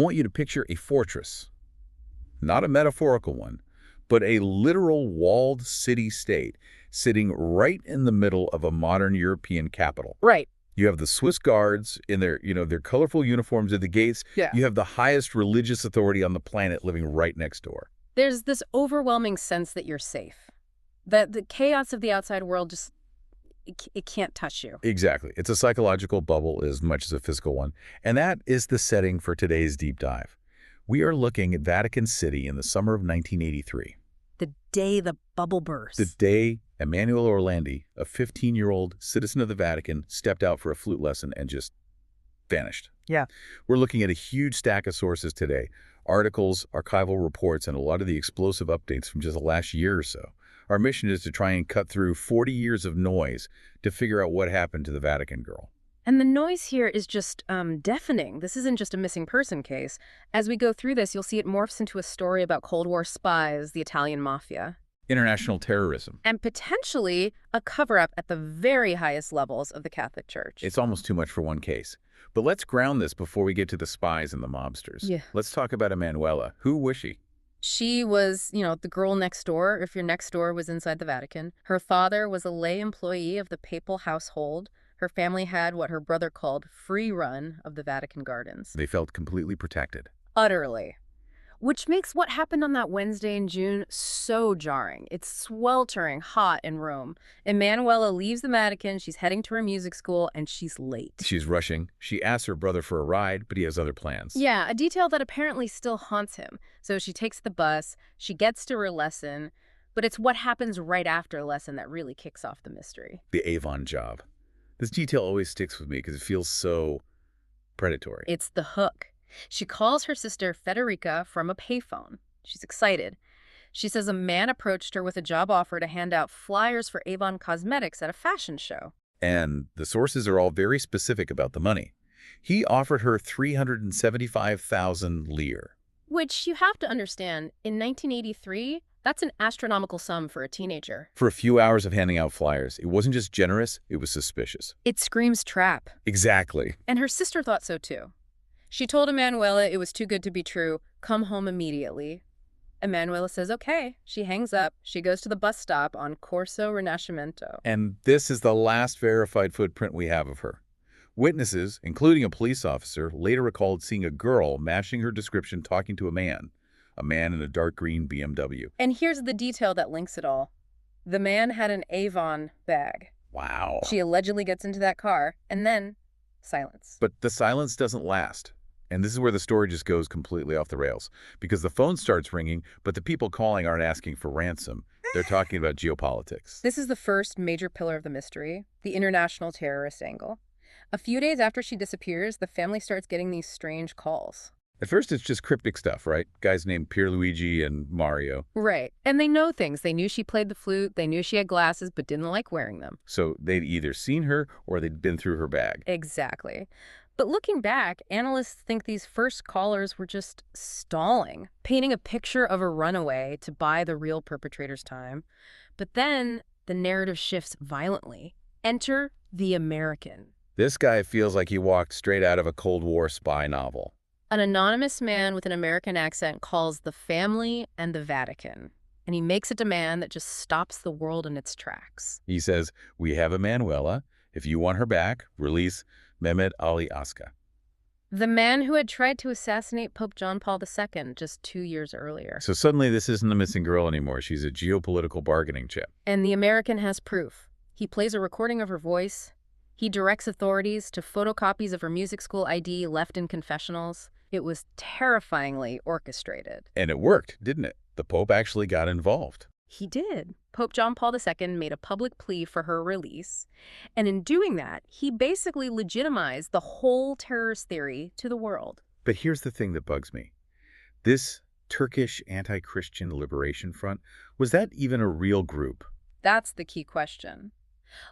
want you to picture a fortress, not a metaphorical one, but a literal walled city-state sitting right in the middle of a modern European capital. Right. You have the Swiss guards in their colorful uniforms at the gates. Yeah. You have the highest religious authority on the planet living right next door. There's this overwhelming sense that you're safe, that the chaos of the outside world just, it can't touch you. Exactly. It's a psychological bubble as much as a physical one. And that is the setting for today's deep dive. We are looking at Vatican City in the summer of 1983. The day the bubble burst. The day Emanuela Orlandi, a 15-year-old citizen of the Vatican, stepped out for a flute lesson and just vanished. Yeah. We're looking at a huge stack of sources today. Articles, archival reports, and a lot of the explosive updates from just the last year or so. Our mission is to try and cut through 40 years of noise to figure out what happened to the Vatican girl. And the noise here is just deafening. This isn't just a missing person case. As we go through this, you'll see it morphs into a story about Cold War spies, the Italian mafia. International terrorism. And potentially a cover-up at the very highest levels of the Catholic Church. It's almost too much for one case. But let's ground this before we get to the spies and the mobsters. Yeah. Let's talk about Emanuela. Who was she? She was, the girl next door, if your next door was inside the Vatican. Her father was a lay employee of the papal household. Her family had what her brother called free run of the Vatican gardens. They felt completely protected. Utterly. Which makes what happened on that Wednesday in June so jarring. It's sweltering hot in Rome. Emanuela leaves the Vatican, she's heading to her music school, and she's late. She's rushing. She asks her brother for a ride, but he has other plans. Yeah, a detail that apparently still haunts him. So she takes the bus, she gets to her lesson, but it's what happens right after a lesson that really kicks off the mystery. The Avon job. This detail always sticks with me because it feels so predatory. It's the hook. She calls her sister Federica from a payphone. She's excited. She says a man approached her with a job offer to hand out flyers for Avon Cosmetics at a fashion show. And the sources are all very specific about the money. He offered her 375,000 lire. Which you have to understand, in 1983, that's an astronomical sum for a teenager. For a few hours of handing out flyers, it wasn't just generous, it was suspicious. It screams trap. Exactly. And her sister thought so too. She told Emanuela it was too good to be true. Come home immediately. Emanuela says okay. She hangs up. She goes to the bus stop on Corso Rinascimento. And this is the last verified footprint we have of her. Witnesses, including a police officer, later recalled seeing a girl matching her description talking to a man in a dark green BMW. And here's the detail that links it all. The man had an Avon bag. Wow. She allegedly gets into that car, and then silence. But the silence doesn't last. And this is where the story just goes completely off the rails. Because the phone starts ringing, but the people calling aren't asking for ransom. They're talking about geopolitics. This is the first major pillar of the mystery, the international terrorist angle. A few days after she disappears, the family starts getting these strange calls. At first, it's just cryptic stuff, right? Guys named Pierluigi and Mario. Right. And they know things. They knew she played the flute. They knew she had glasses, but didn't like wearing them. So they'd either seen her or they'd been through her bag. Exactly. But looking back, analysts think these first callers were just stalling, painting a picture of a runaway to buy the real perpetrator's time. But then the narrative shifts violently. Enter the American. This guy feels like he walked straight out of a Cold War spy novel. An anonymous man with an American accent calls the family and the Vatican, and he makes a demand that just stops the world in its tracks. He says, "We have Emanuela. If you want her back, release Mehmet Ali Aska." The man who had tried to assassinate Pope John Paul II just 2 years earlier. So suddenly this isn't a missing girl anymore. She's a geopolitical bargaining chip. And the American has proof. He plays a recording of her voice. He directs authorities to photocopies of her music school ID left in confessionals. It was terrifyingly orchestrated. And it worked, didn't it? The Pope actually got involved. He did. Pope John Paul II made a public plea for her release. And in doing that, he basically legitimized the whole terrorist theory to the world. But here's the thing that bugs me. This Turkish anti-Christian liberation front, was that even a real group? That's the key question.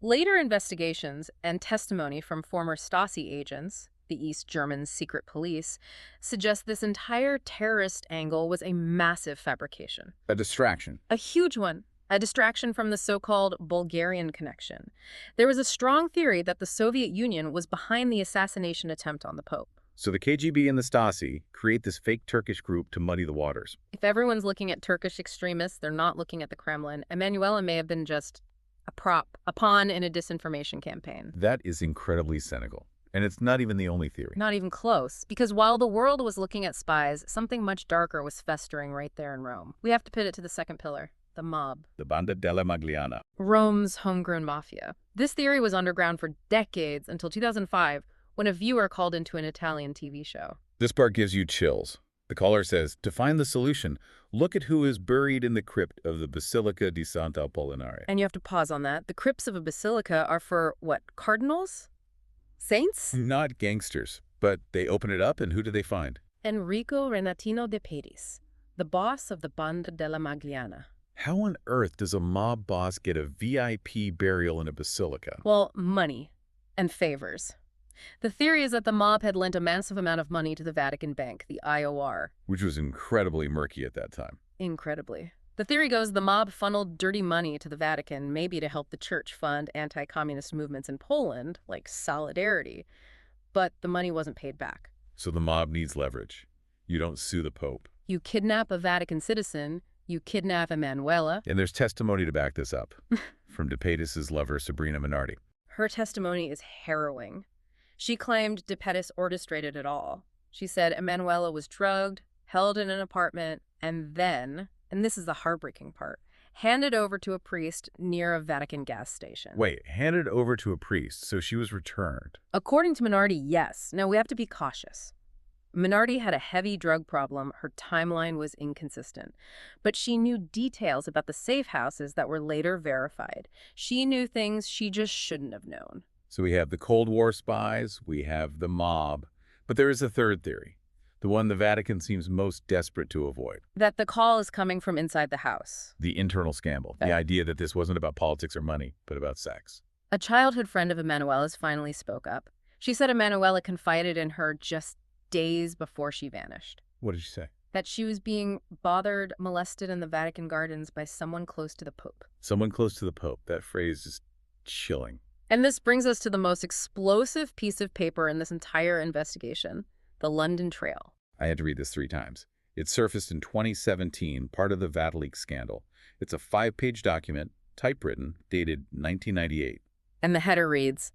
Later investigations and testimony from former Stasi agents, the East German secret police, suggest this entire terrorist angle was a massive fabrication. A distraction. A huge one. A distraction from the so-called Bulgarian connection. There was a strong theory that the Soviet Union was behind the assassination attempt on the Pope. So the KGB and the Stasi create this fake Turkish group to muddy the waters. If everyone's looking at Turkish extremists, they're not looking at the Kremlin. Emanuela may have been just a prop, a pawn in a disinformation campaign. That is incredibly cynical. And it's not even the only theory. Not even close, because while the world was looking at spies, something much darker was festering right there in Rome. We have to pivot to the second pillar, the mob. The Banda della Magliana. Rome's homegrown mafia. This theory was underground for decades until 2005, when a viewer called into an Italian TV show. This part gives you chills. The caller says, to find the solution, look at who is buried in the crypt of the Basilica di Santa Apollinare. And you have to pause on that. The crypts of a basilica are for, what, cardinals? Saints? Not gangsters, but they open it up, and who do they find? Enrico Renatino de Pedis, the boss of the Banda della Magliana. How on earth does a mob boss get a VIP burial in a basilica? Well, money and favors. The theory is that the mob had lent a massive amount of money to the Vatican Bank, the IOR. Which was incredibly murky at that time. Incredibly. The theory goes the mob funneled dirty money to the Vatican, maybe to help the church fund anti-communist movements in Poland, like Solidarity, but the money wasn't paid back. So the mob needs leverage. You don't sue the Pope. You kidnap a Vatican citizen, you kidnap Emanuela. And there's testimony to back this up, from De Pedis' lover, Sabrina Minardi. Her testimony is harrowing. She claimed De Pedis orchestrated it all. She said Emanuela was drugged, held in an apartment, and then, and this is the heartbreaking part, handed over to a priest near a Vatican gas station. Wait, handed over to a priest, so she was returned. According to Minardi, yes. Now, we have to be cautious. Minardi had a heavy drug problem. Her timeline was inconsistent. But she knew details about the safe houses that were later verified. She knew things she just shouldn't have known. So we have the Cold War spies, we have the mob, but there is a third theory, the one the Vatican seems most desperate to avoid. That the call is coming from inside the house. The internal scandal, the idea that this wasn't about politics or money, but about sex. A childhood friend of Emanuela's finally spoke up. She said Emanuela confided in her just days before she vanished. What did she say? That she was being bothered, molested in the Vatican gardens by someone close to the Pope. Someone close to the Pope. That phrase is chilling. And this brings us to the most explosive piece of paper in this entire investigation, the London Trail. I had to read this 3 times. It surfaced in 2017, part of the VatiLeaks scandal. It's a 5-page document, typewritten, dated 1998. And the header reads,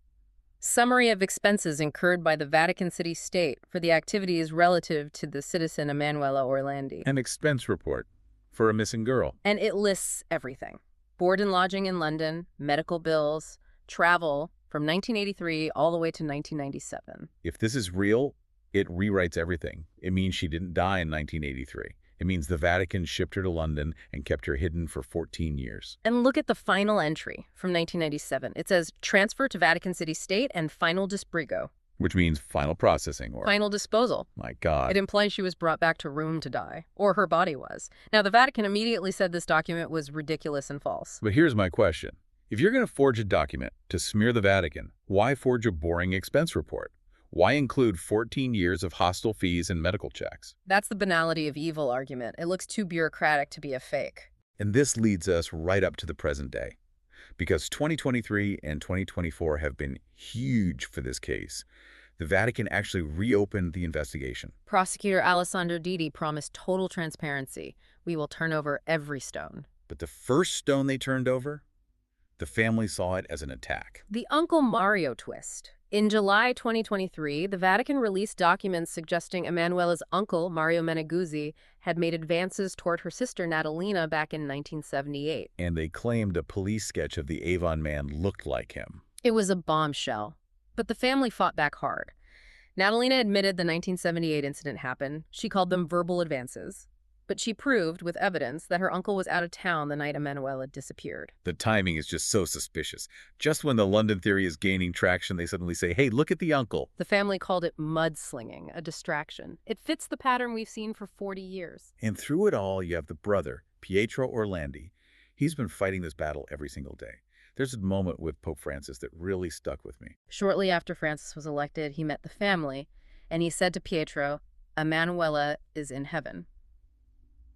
Summary of expenses incurred by the Vatican City State for the activities relative to the citizen Emanuela Orlandi. An expense report for a missing girl. And it lists everything. Board and lodging in London, medical bills, travel from 1983 all the way to 1997. If this is real, it rewrites everything. It means she didn't die in 1983. It means the Vatican shipped her to London and kept her hidden for 14 years. And look at the final entry from 1997. It says, transfer to Vatican City State and final disbrigo. Which means final processing or... Final disposal. My God. It implies she was brought back to Rome to die, or her body was. Now, the Vatican immediately said this document was ridiculous and false. But here's my question. If you're going to forge a document to smear the Vatican, why forge a boring expense report? Why include 14 years of hostile fees and medical checks? That's the banality of evil argument. It looks too bureaucratic to be a fake. And this leads us right up to the present day. Because 2023 and 2024 have been huge for this case, the Vatican actually reopened the investigation. Prosecutor Alessandro Didi promised total transparency. We will turn over every stone. But the first stone they turned over, the family saw it as an attack. The Uncle Mario twist. In July 2023, the Vatican released documents suggesting Emanuela's uncle, Mario Meneguzzi, had made advances toward her sister Natalina back in 1978. And they claimed a police sketch of the Avon man looked like him. It was a bombshell. But the family fought back hard. Natalina admitted the 1978 incident happened. She called them verbal advances. But she proved, with evidence, that her uncle was out of town the night Emanuela disappeared. The timing is just so suspicious. Just when the London theory is gaining traction, they suddenly say, hey, look at the uncle. The family called it mudslinging, a distraction. It fits the pattern we've seen for 40 years. And through it all, you have the brother, Pietro Orlandi. He's been fighting this battle every single day. There's a moment with Pope Francis that really stuck with me. Shortly after Francis was elected, he met the family, and he said to Pietro, Emanuela is in heaven.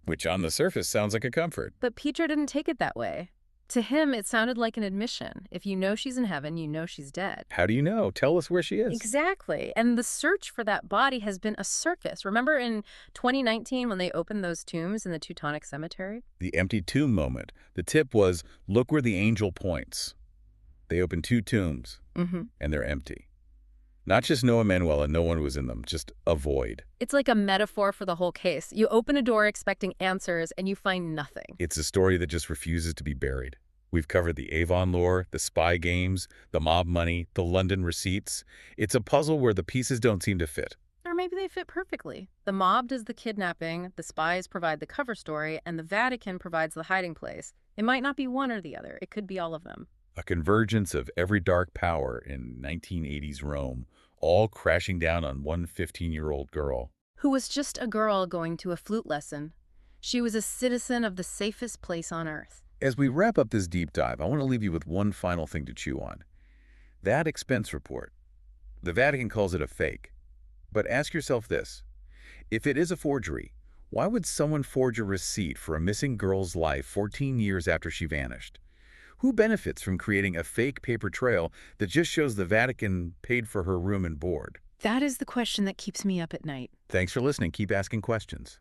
Which on the surface sounds like a comfort. But Pietro didn't take it that way. To him, it sounded like an admission. If you know she's in heaven, you know she's dead. How do you know? Tell us where she is. Exactly. And the search for that body has been a circus. Remember in 2019 when they opened those tombs in the Teutonic Cemetery? The empty tomb moment. The tip was, look where the angel points. They opened 2 tombs, Mm-hmm. and they're empty. Not just no Emanuela, no one was in them, just a void. It's like a metaphor for the whole case. You open a door expecting answers, and you find nothing. It's a story that just refuses to be buried. We've covered the Avon lore, the spy games, the mob money, the London receipts. It's a puzzle where the pieces don't seem to fit. Or maybe they fit perfectly. The mob does the kidnapping, the spies provide the cover story, and the Vatican provides the hiding place. It might not be one or the other. It could be all of them. A convergence of every dark power in 1980s Rome, all crashing down on one 15-year-old girl. Who was just a girl going to a flute lesson. She was a citizen of the safest place on earth. As we wrap up this deep dive, I want to leave you with one final thing to chew on. That expense report. The Vatican calls it a fake. But ask yourself this. If it is a forgery, why would someone forge a receipt for a missing girl's life 14 years after she vanished? Who benefits from creating a fake paper trail that just shows the Vatican paid for her room and board? That is the question that keeps me up at night. Thanks for listening. Keep asking questions.